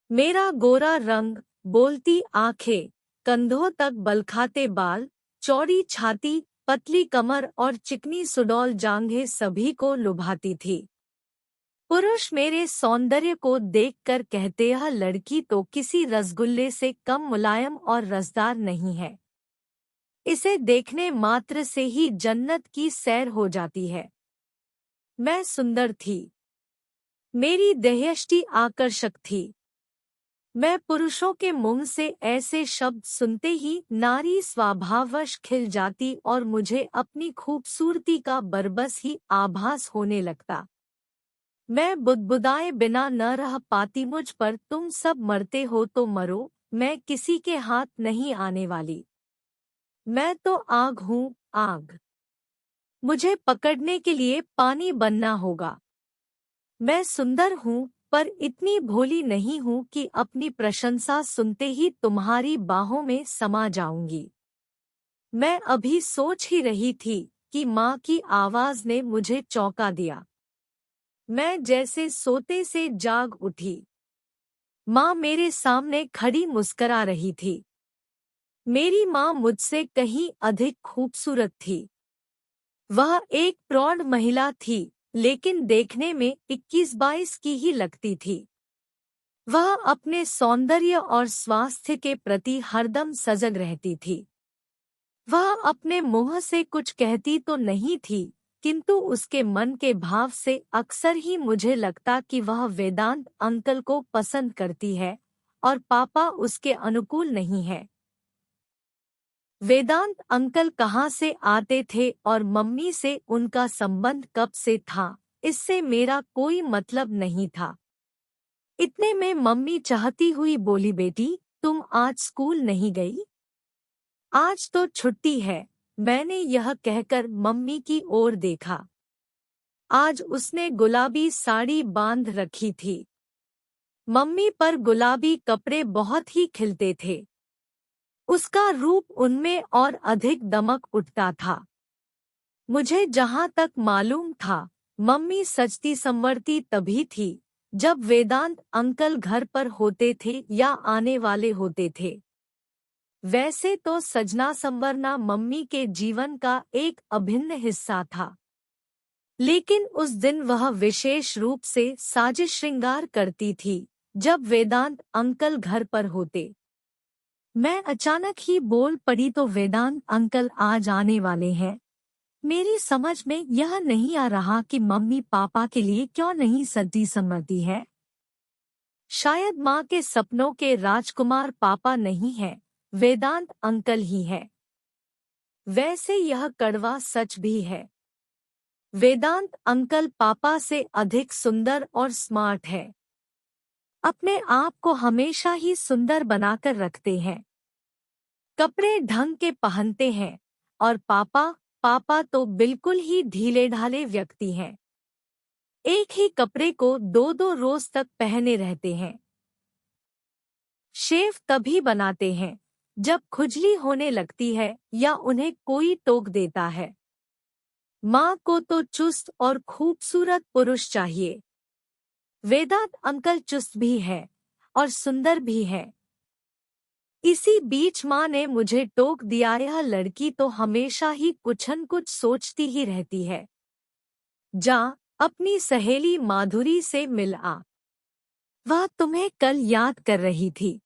मेरा गोरा रंग, बोलती आंखें, कंधों तक बलखाते बाल, चौड़ी छाती, पतली कमर और चिकनी सुडौल जांघें सभी को लुभाती थी। पुरुष मेरे सौंदर्य को देखकर कहते, यह लड़की तो किसी रसगुल्ले से कम मुलायम और रसदार नहीं है। इसे देखने मात्र से ही जन्नत की सैर हो जाती है। मैं सुंदर थी। मेरी देहयष्टि आकर्षक थी। मैं पुरुषों के मुंह से ऐसे शब्द सुनते ही नारी स्वभाववश खिल जाती और मुझे अपनी खूबसूरती का बरबस ही आभास होने लगता। मैं बुदबुदाए बिना न रह पाती। मुझ पर तुम सब मरते हो तो मरो, मैं किसी के हाथ नहीं आने वाली। मैं तो आग हूँ, आग। मुझे पकड़ने के लिए पानी बनना होगा। मैं सुंदर हूँ, पर इतनी भोली नहीं हूँ कि अपनी प्रशंसा सुनते ही तुम्हारी बाहों में समा जाऊंगी। मैं अभी सोच ही रही थी कि माँ की आवाज ने मुझे चौंका दिया। मैं जैसे सोते से जाग उठी। माँ मेरे सामने खड़ी मुस्करा रही थी। मेरी माँ मुझसे कहीं अधिक खूबसूरत थी। वह एक प्रौढ़ महिला थी, लेकिन देखने में 21-22 की ही लगती थी। वह अपने सौंदर्य और स्वास्थ्य के प्रति हरदम सजग रहती थी। वह अपने मुंह से कुछ कहती तो नहीं थी, किंतु उसके मन के भाव से अक्सर ही मुझे लगता कि वह वेदांत अंकल को पसंद करती है और पापा उसके अनुकूल नहीं है। वेदांत अंकल कहाँ से आते थे और मम्मी से उनका संबंध कब से था, इससे मेरा कोई मतलब नहीं था। इतने में मम्मी चाहती हुई बोली, बेटी तुम आज स्कूल नहीं गई? आज तो छुट्टी है। मैंने यह कहकर मम्मी की ओर देखा। आज उसने गुलाबी साड़ी बांध रखी थी। मम्मी पर गुलाबी कपड़े बहुत ही खिलते थे। उसका रूप उनमें और अधिक दमक उठता था। मुझे जहाँ तक मालूम था, मम्मी सजती संवरती तभी थी जब वेदांत अंकल घर पर होते थे या आने वाले होते थे। वैसे तो सजना संवरना मम्मी के जीवन का एक अभिन्न हिस्सा था, लेकिन उस दिन वह विशेष रूप से साजिश श्रृंगार करती थी जब वेदांत अंकल घर पर होते। मैं अचानक ही बोल पड़ी, तो वेदांत अंकल आज आने वाले हैं। मेरी समझ में यह नहीं आ रहा कि मम्मी पापा के लिए क्यों नहीं सजती संवरती है। शायद माँ के सपनों के राजकुमार पापा नहीं है, वेदांत अंकल ही है। वैसे यह कड़वा सच भी है। वेदांत अंकल पापा से अधिक सुंदर और स्मार्ट है। अपने आप को हमेशा ही सुंदर बनाकर रखते हैं। कपड़े ढंग के पहनते हैं, और पापा तो बिल्कुल ही ढीले ढाले व्यक्ति हैं। एक ही कपड़े को 2-2 रोज तक पहने रहते हैं। शेव तभी बनाते हैं जब खुजली होने लगती है या उन्हें कोई टोक देता है। माँ को तो चुस्त और खूबसूरत पुरुष चाहिए। वेदांत अंकल चुस्त भी है और सुंदर भी है। इसी बीच माँ ने मुझे टोक दिया, यह लड़की तो हमेशा ही कुछ न कुछ सोचती ही रहती है। जा अपनी सहेली माधुरी से मिल आ। वह तुम्हें कल याद कर रही थी।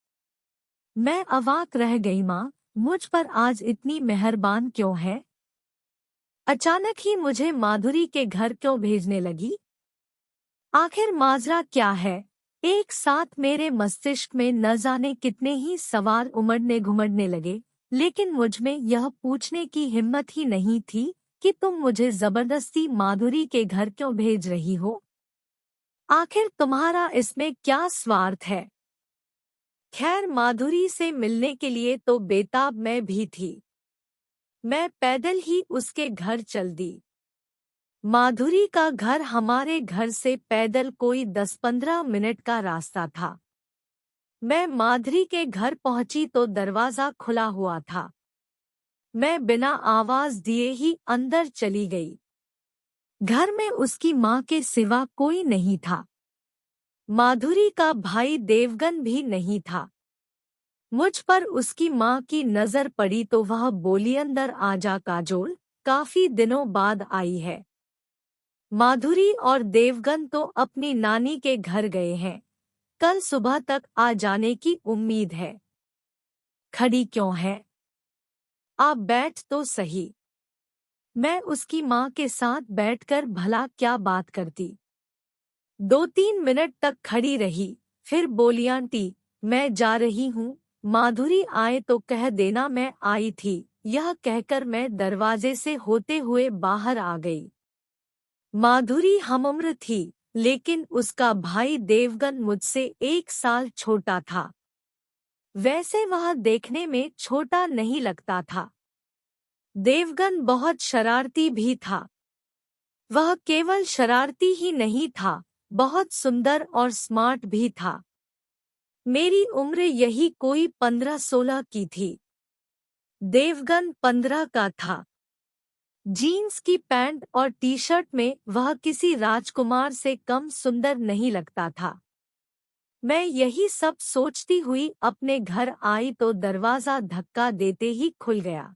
मैं अवाक रह गई। माँ मुझ पर आज इतनी मेहरबान क्यों है? अचानक ही मुझे माधुरी के घर क्यों भेजने लगी? आखिर माजरा क्या है? एक साथ मेरे मस्तिष्क में न जाने कितने ही सवाल उमड़ने घुमड़ने लगे, लेकिन मुझ में यह पूछने की हिम्मत ही नहीं थी कि तुम मुझे जबरदस्ती माधुरी के घर क्यों भेज रही हो? आखिर तुम्हारा इसमें क्या स्वार्थ है? खैर, माधुरी से मिलने के लिए तो बेताब मैं भी थी। मैं पैदल ही उसके घर चल दी। माधुरी का घर हमारे घर से पैदल कोई 10-15 मिनट का रास्ता था। मैं माधुरी के घर पहुंची तो दरवाजा खुला हुआ था। मैं बिना आवाज दिए ही अंदर चली गई। घर में उसकी माँ के सिवा कोई नहीं था। माधुरी का भाई देवगन भी नहीं था। मुझ पर उसकी माँ की नजर पड़ी तो वह बोली, अंदर आजा काजोल, काफी दिनों बाद आई है। माधुरी और देवगन तो अपनी नानी के घर गए हैं, कल सुबह तक आ जाने की उम्मीद है। खड़ी क्यों है? आप बैठ तो सही। मैं उसकी माँ के साथ बैठकर भला क्या बात करती। 2-3 मिनट तक खड़ी रही, फिर बोली, आंटी मैं जा रही हूँ, माधुरी आए तो कह देना मैं आई थी। यह कहकर मैं दरवाजे से होते हुए बाहर आ गई। माधुरी हमउम्र थी, लेकिन उसका भाई देवगन मुझसे 1 साल छोटा था। वैसे वह देखने में छोटा नहीं लगता था। देवगन बहुत शरारती भी था। वह केवल शरारती ही नहीं था, बहुत सुंदर और स्मार्ट भी था। मेरी उम्र यही कोई 15-16 की थी। देवगन 15 का था। जीन्स की पैंट और टी शर्ट में वह किसी राजकुमार से कम सुंदर नहीं लगता था। मैं यही सब सोचती हुई अपने घर आई तो दरवाजा धक्का देते ही खुल गया।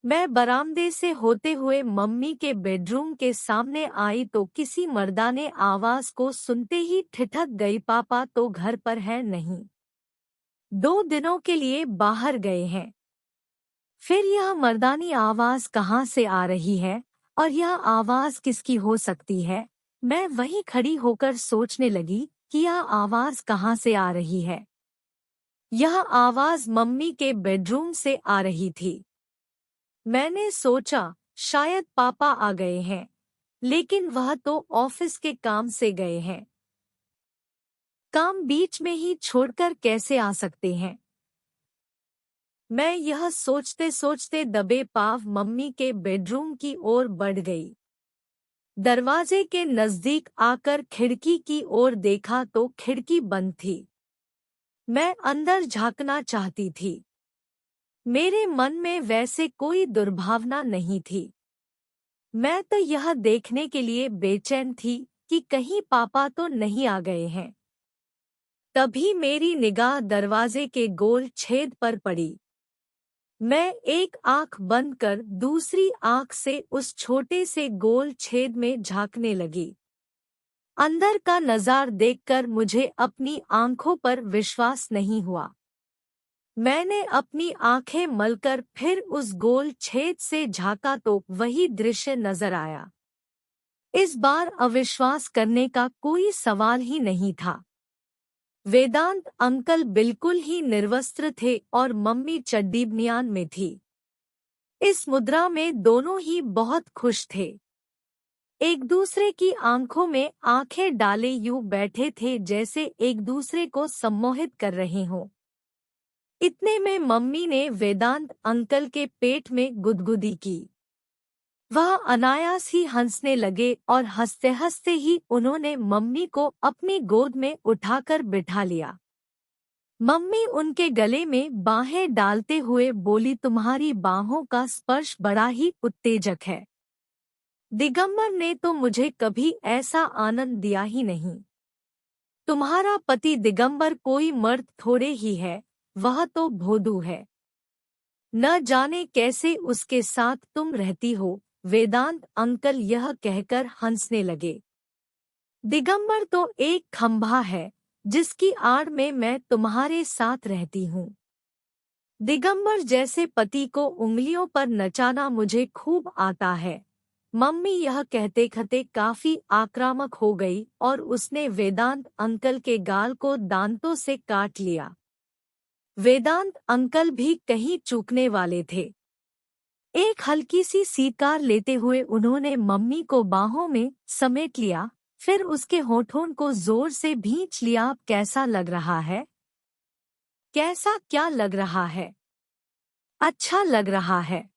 मैं बरामदे से होते हुए मम्मी के बेडरूम के सामने आई तो किसी मर्दाने आवाज को सुनते ही ठिठक गई, पापा तो घर पर है नहीं, 2 दिनों के लिए बाहर गए हैं। फिर यह मर्दानी आवाज कहाँ से आ रही है और यह आवाज किसकी हो सकती है? मैं वहीं खड़ी होकर सोचने लगी कि यह आवाज कहाँ से आ रही है। यह आवाज मम्मी के बेडरूम से आ रही थी। मैंने सोचा शायद पापा आ गए हैं, लेकिन वह तो ऑफिस के काम से गए हैं। काम बीच में ही छोड़कर कैसे आ सकते हैं? मैं यह सोचते सोचते दबे पांव मम्मी के बेडरूम की ओर बढ़ गई। दरवाजे के नजदीक आकर खिड़की की ओर देखा तो खिड़की बंद थी। मैं अंदर झांकना चाहती थी। मेरे मन में वैसे कोई दुर्भावना नहीं थी। मैं तो यह देखने के लिए बेचैन थी कि कहीं पापा तो नहीं आ गए हैं। तभी मेरी निगाह दरवाजे के गोल छेद पर पड़ी। मैं एक आंख बंद कर दूसरी आंख से उस छोटे से गोल छेद में झांकने लगी। अंदर का नज़ार देखकर मुझे अपनी आंखों पर विश्वास नहीं हुआ। मैंने अपनी आंखें मलकर फिर उस गोल छेद से झांका तो वही दृश्य नजर आया। इस बार अविश्वास करने का कोई सवाल ही नहीं था। वेदांत अंकल बिल्कुल ही निर्वस्त्र थे और मम्मी चड्डी बनियान में थी। इस मुद्रा में दोनों ही बहुत खुश थे। एक दूसरे की आंखों में आंखें डाले यूं बैठे थे जैसे एक दूसरे को सम्मोहित कर रहे हों। इतने में मम्मी ने वेदांत अंकल के पेट में गुदगुदी की। वह अनायास ही हंसने लगे और हंसते हंसते ही उन्होंने मम्मी को अपनी गोद में उठाकर बिठा लिया। मम्मी उनके गले में बाहें डालते हुए बोली, तुम्हारी बाहों का स्पर्श बड़ा ही उत्तेजक है। दिगंबर ने तो मुझे कभी ऐसा आनंद दिया ही नहीं। तुम्हारा पति दिगंबर कोई मर्द थोड़े ही है, वह तो भोदू है। न जाने कैसे उसके साथ तुम रहती हो। वेदांत अंकल यह कहकर हंसने लगे। दिगंबर तो एक खंभा है जिसकी आड़ में मैं तुम्हारे साथ रहती हूँ। दिगंबर जैसे पति को उंगलियों पर नचाना मुझे खूब आता है। मम्मी यह कहते कहते काफी आक्रामक हो गई और उसने वेदांत अंकल के गाल को दांतों से काट लिया। वेदांत अंकल भी कहीं चूकने वाले थे। एक हल्की सी सीकार लेते हुए उन्होंने मम्मी को बाहों में समेट लिया, फिर उसके होठों को जोर से भींच लिया। अब कैसा लग रहा है? कैसा क्या लग रहा है? अच्छा लग रहा है।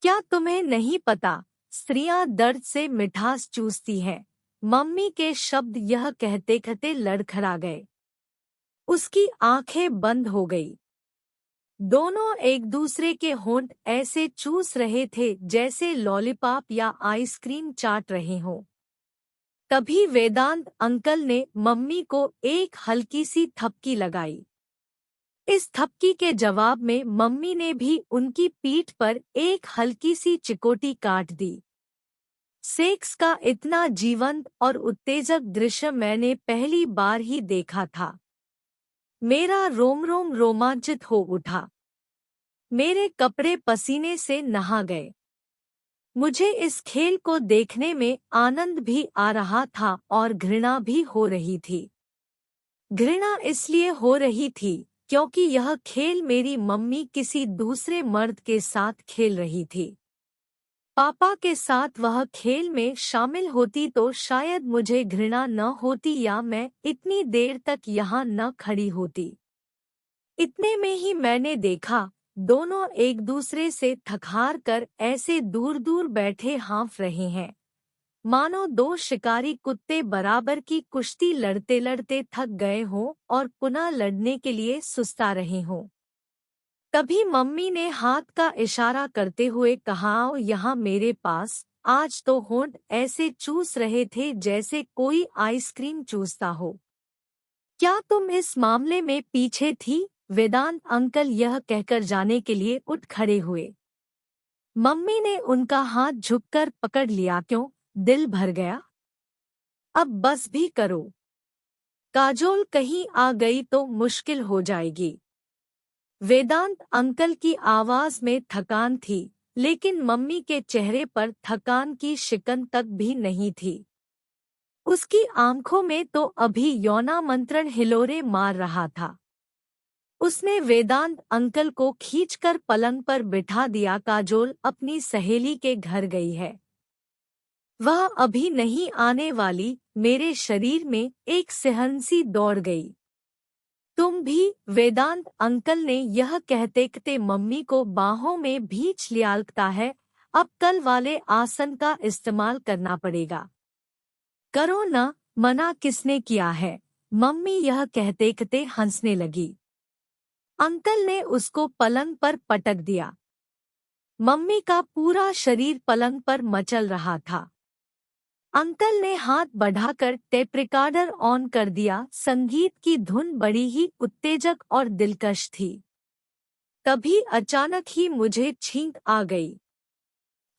क्या तुम्हें नहीं पता, स्त्रियां दर्द से मिठास चूसती हैं। मम्मी के शब्द यह कहते कहते लड़खड़ा गए। उसकी आंखें बंद हो गई। दोनों एक दूसरे के होंठ ऐसे चूस रहे थे जैसे लॉलीपॉप या आइसक्रीम चाट रहे हों। तभी वेदांत अंकल ने मम्मी को एक हल्की सी थपकी लगाई। इस थपकी के जवाब में मम्मी ने भी उनकी पीठ पर एक हल्की सी चिकोटी काट दी। सेक्स का इतना जीवंत और उत्तेजक दृश्य मैंने पहली बार ही देखा था। मेरा रोम रोम रोमांचित हो उठा। मेरे कपड़े पसीने से नहा गए। मुझे इस खेल को देखने में आनंद भी आ रहा था और घृणा भी हो रही थी। घृणा इसलिए हो रही थी क्योंकि यह खेल मेरी मम्मी किसी दूसरे मर्द के साथ खेल रही थी। पापा के साथ वह खेल में शामिल होती तो शायद मुझे घृणा न होती या मैं इतनी देर तक यहाँ न खड़ी होती। इतने में ही मैंने देखा, दोनों एक दूसरे से थकहार कर ऐसे दूर दूर बैठे हाँफ रहे हैं, मानो दो शिकारी कुत्ते बराबर की कुश्ती लड़ते लड़ते थक गए हों और पुनः लड़ने के लिए सुस्ता रहे हों। तभी मम्मी ने हाथ का इशारा करते हुए कहा, आओ यहाँ मेरे पास। आज तो होंठ ऐसे चूस रहे थे जैसे कोई आइसक्रीम चूसता हो। क्या तुम इस मामले में पीछे थी? वेदांत अंकल यह कहकर जाने के लिए उठ खड़े हुए। मम्मी ने उनका हाथ झुककर पकड़ लिया। क्यों? दिल भर गया? अब बस भी करो। काजोल कहीं आ गई तो मुश्किल हो जाएगी। वेदांत अंकल की आवाज में थकान थी, लेकिन मम्मी के चेहरे पर थकान की शिकन तक भी नहीं थी। उसकी आंखों में तो अभी यौनामंत्रण हिलोरे मार रहा था। उसने वेदांत अंकल को खींचकर पलंग पर बिठा दिया। काजोल अपनी सहेली के घर गई है। वह अभी नहीं आने वाली। मेरे शरीर में एक सिहरन-सी दौड़ गई। तुम भी? वेदांत अंकल ने यह कहते कहते मम्मी को बाहों में भींच लिया। लगता है अब कल वाले आसन का इस्तेमाल करना पड़ेगा। करो न, मना किसने किया है? मम्मी यह कहते कहते हंसने लगी। अंकल ने उसको पलंग पर पटक दिया। मम्मी का पूरा शरीर पलंग पर मचल रहा था। अंकल ने हाथ बढ़ाकर टेप रिकॉर्डर ऑन कर दिया। संगीत की धुन बड़ी ही उत्तेजक और दिलकश थी। तभी अचानक ही मुझे छींक आ गई।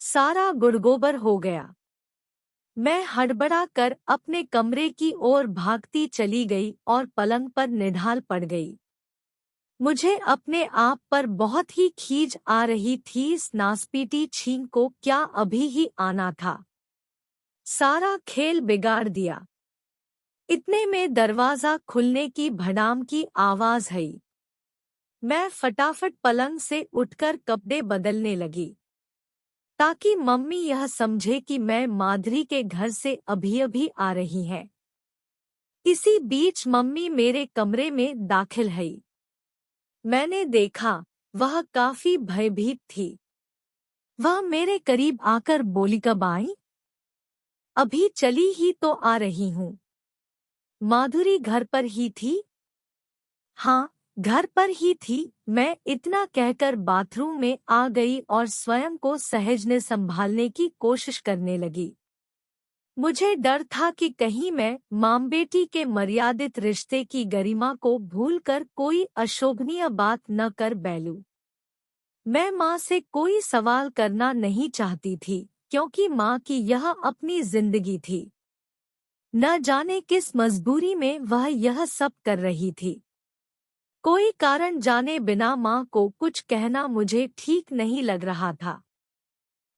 सारा गुड़गोबर हो गया। मैं हड़बड़ा कर अपने कमरे की ओर भागती चली गई और पलंग पर निढाल पड़ गई। मुझे अपने आप पर बहुत ही खीज आ रही थी। इस नासपीटी छींक को क्या अभी ही आना था? सारा खेल बिगाड़ दिया। इतने में दरवाजा खुलने की भड़ाम की आवाज आई। मैं फटाफट पलंग से उठकर कपड़े बदलने लगी, ताकि मम्मी यह समझे कि मैं माधुरी के घर से अभी अभी आ रही है। इसी बीच मम्मी मेरे कमरे में दाखिल हुई। मैंने देखा, वह काफी भयभीत थी। वह मेरे करीब आकर बोली, कब आई? अभी चली ही तो आ रही हूँ। माधुरी घर पर ही थी? हाँ, घर पर ही थी। मैं इतना कहकर बाथरूम में आ गई और स्वयं को सहज संभालने की कोशिश करने लगी। मुझे डर था कि कहीं मैं माम बेटी के मर्यादित रिश्ते की गरिमा को भूलकर कोई अशोभनीय बात न कर बैलूं। मैं माँ से कोई सवाल करना नहीं चाहती थी, क्योंकि माँ की यह अपनी जिंदगी थी। न जाने किस मजबूरी में वह यह सब कर रही थी। कोई कारण जाने बिना माँ को कुछ कहना मुझे ठीक नहीं लग रहा था।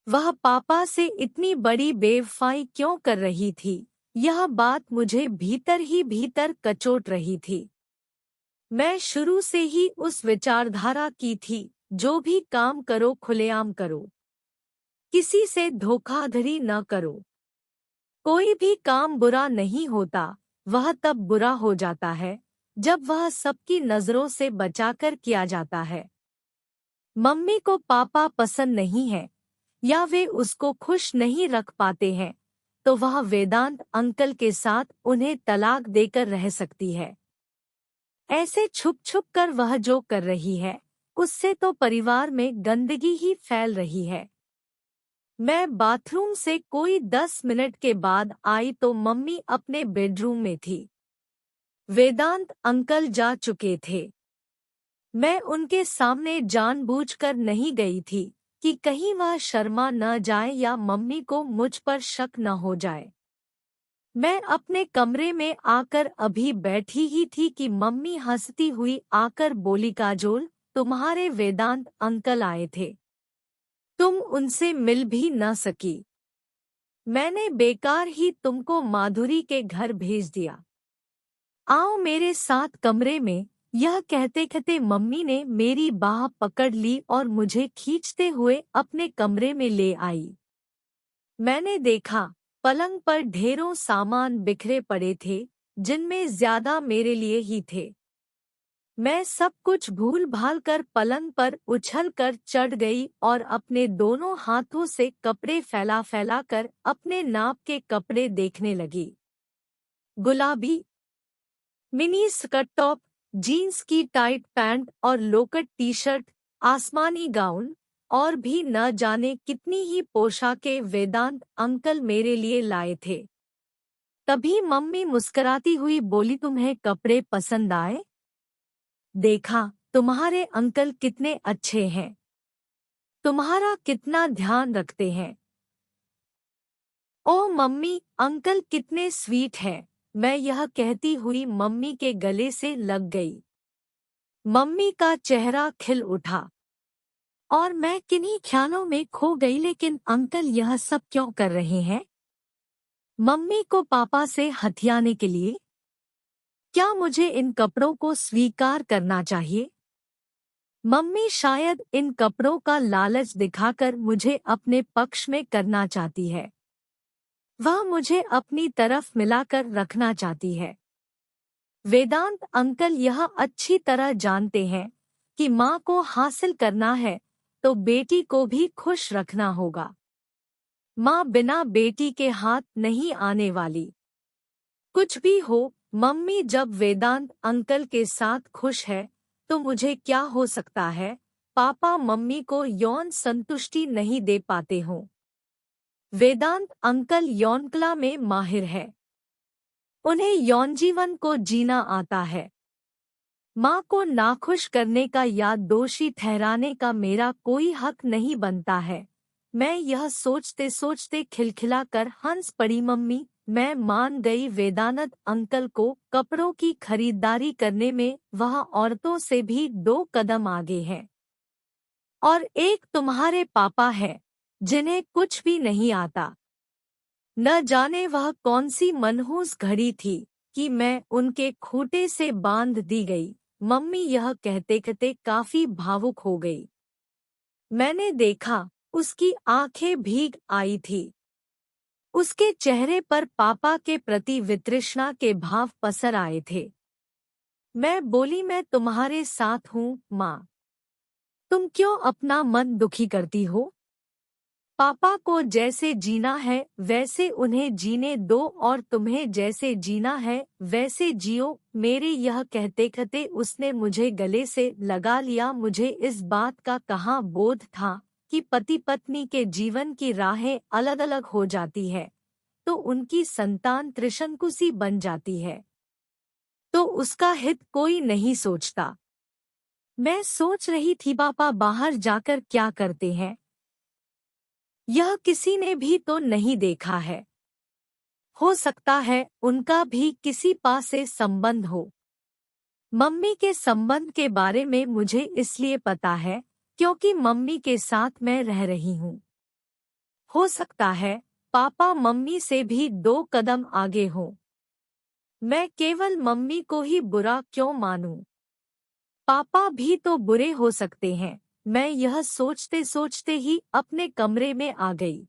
वह पापा से इतनी बड़ी बेवफाई क्यों कर रही थी? यह बात मुझे भीतर ही भीतर कचोट रही थी। मैं शुरू से ही उस विचारधारा की थी, जो भी काम करो खुलेआम करो, किसी से धोखाधड़ी न करो। कोई भी काम बुरा नहीं होता, वह तब बुरा हो जाता है जब वह सबकी नजरों से बचाकर किया जाता है। मम्मी को पापा पसंद नहीं है या वे उसको खुश नहीं रख पाते हैं, तो वह वेदांत अंकल के साथ उन्हें तलाक देकर रह सकती है। ऐसे छुप छुप कर वह जो कर रही है, उससे तो परिवार में गंदगी ही फैल रही है। मैं बाथरूम से कोई 10 मिनट के बाद आई तो मम्मी अपने बेडरूम में थी। वेदांत अंकल जा चुके थे। मैं उनके सामने जानबूझकर नहीं गई थी कि कहीं वह शर्मा न जाए या मम्मी को मुझ पर शक न हो जाए। मैं अपने कमरे में आकर अभी बैठी ही थी कि मम्मी हंसती हुई आकर बोली, काजोल, तुम्हारे वेदांत अंकल आए थे। तुम उनसे मिल भी न सकी। मैंने बेकार ही तुमको माधुरी के घर भेज दिया। आओ मेरे साथ कमरे में। यह कहते कहते मम्मी ने मेरी बाह पकड़ ली और मुझे खींचते हुए अपने कमरे में ले आई। मैंने देखा पलंग पर ढेरों सामान बिखरे पड़े थे, जिनमें ज्यादा मेरे लिए ही थे। मैं सब कुछ भूल भाल कर पलंग पर उछल कर चढ़ गई और अपने दोनों हाथों से कपड़े फैला फैला कर अपने नाप के कपड़े देखने लगी। गुलाबी मिनी स्कर्ट टॉप, जीन्स की टाइट पैंट और लोकट टी शर्ट, आसमानी गाउन और भी न जाने कितनी ही पोशाकें वेदांत अंकल मेरे लिए लाए थे। तभी मम्मी मुस्कुराती हुई बोली, तुम्हें कपड़े पसंद आए? देखा तुम्हारे अंकल कितने अच्छे हैं, तुम्हारा कितना ध्यान रखते हैं। ओ मम्मी, अंकल कितने स्वीट हैं। मैं यह कहती हुई मम्मी के गले से लग गई। मम्मी का चेहरा खिल उठा और मैं किन्हीं ख्यालों में खो गई। लेकिन अंकल यह सब क्यों कर रहे हैं? मम्मी को पापा से हथियाने के लिए? क्या मुझे इन कपड़ों को स्वीकार करना चाहिए? मम्मी शायद इन कपड़ों का लालच दिखाकर मुझे अपने पक्ष में करना चाहती है। वह मुझे अपनी तरफ मिलाकर रखना चाहती है। वेदांत अंकल यह अच्छी तरह जानते हैं कि माँ को हासिल करना है तो बेटी को भी खुश रखना होगा। माँ बिना बेटी के हाथ नहीं आने वाली। कुछ भी हो, मम्मी जब वेदांत अंकल के साथ खुश है तो मुझे क्या हो सकता है? पापा मम्मी को यौन संतुष्टि नहीं दे पाते हों। वेदांत अंकल यौन कला में माहिर है। उन्हें यौन जीवन को जीना आता है। माँ को नाखुश करने का या दोषी ठहराने का मेरा कोई हक नहीं बनता है। मैं यह सोचते सोचते खिलखिला कर हंस पड़ी। मम्मी, मैं मान गई वेदांत अंकल को कपड़ों की खरीदारी करने में वह औरतों से भी 2 कदम आगे हैं। और एक तुम्हारे पापा है जिन्हें कुछ भी नहीं आता। न जाने वह कौन सी मनहूस घड़ी थी कि मैं उनके खूंटे से बांध दी गई। मम्मी यह कहते कहते काफी भावुक हो गई। मैंने देखा उसकी आंखें भीग आई थी। उसके चेहरे पर पापा के प्रति वितृष्णा के भाव पसर आए थे। मैं बोली, मैं तुम्हारे साथ हूँ माँ। तुम क्यों अपना मन दुखी करती हो? पापा को जैसे जीना है वैसे उन्हें जीने दो और तुम्हें जैसे जीना है वैसे जियो। मेरे यह कहते कहते उसने मुझे गले से लगा लिया। मुझे इस बात का कहाँ बोध था कि पति पत्नी के जीवन की राहें अलग अलग हो जाती है तो उनकी संतान त्रिशंकुशी बन जाती है, तो उसका हित कोई नहीं सोचता। मैं सोच रही थी पापा बाहर जाकर क्या करते हैं, यह किसी ने भी तो नहीं देखा है। हो सकता है उनका भी किसी पास से संबंध हो। मम्मी के संबंध के बारे में मुझे इसलिए पता है क्योंकि मम्मी के साथ मैं रह रही हूँ। हो सकता है पापा मम्मी से भी 2 कदम आगे हों। मैं केवल मम्मी को ही बुरा क्यों मानूं? पापा भी तो बुरे हो सकते हैं। मैं यह सोचते सोचते ही अपने कमरे में आ गई।